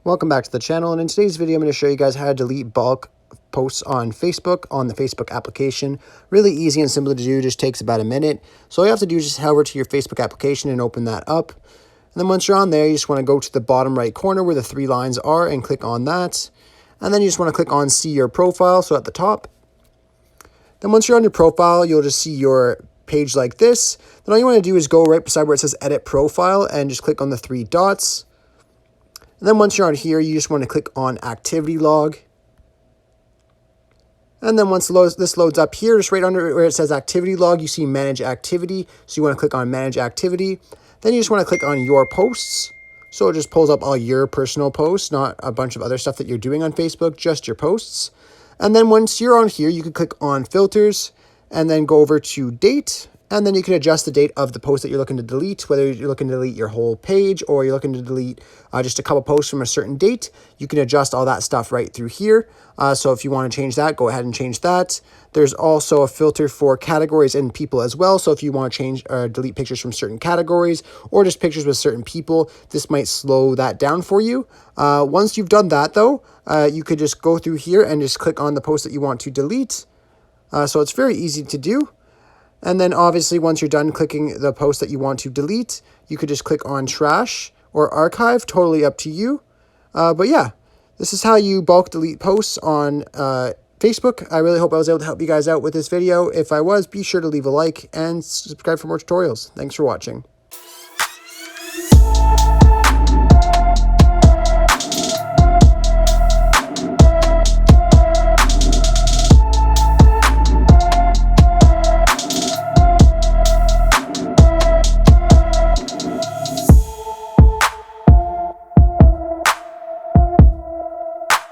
Welcome back to the channel, and in today's video I'm going to show you guys how to delete bulk posts on Facebook on the Facebook application. Really easy and simple to do, just takes about a minute. So all you have to do is just head over to your Facebook application and open that up. And then once you're on there, you just want to go to the bottom right corner where the three lines are and click on that. And then you just want to click on see your profile, so at the top. Then once you're on your profile, you'll just see your page like this. Then all you want to do is go right beside where it says edit profile and just click on the three dots. And then once you're on here, you just want to click on activity log. And then once this loads up here, just right under where it says activity log, you see manage activity. So you want to click on manage activity. Then you just want to click on your posts. So it just pulls up all your personal posts, not a bunch of other stuff that you're doing on Facebook, just your posts. And then once you're on here, you can click on filters and then go over to date. And then you can adjust the date of the post that you're looking to delete, whether you're looking to delete your whole page or you're looking to delete just a couple posts from a certain date. You can adjust all that stuff right through here. So if you want to change that, go ahead and change that. There's also a filter for categories and people as well. So if you want to change or delete pictures from certain categories or just pictures with certain people, this might slow that down for you. Once you've done that, though, you could just go through here and just click on the post that you want to delete. So it's very easy to do. And then obviously once you're done clicking the post that you want to delete, you could just click on trash or archive, totally up to you. But yeah, this is how you bulk delete posts on Facebook. I really hope I was able to help you guys out with this video. If I was, be sure to leave a like and subscribe for more tutorials. Thanks for watching.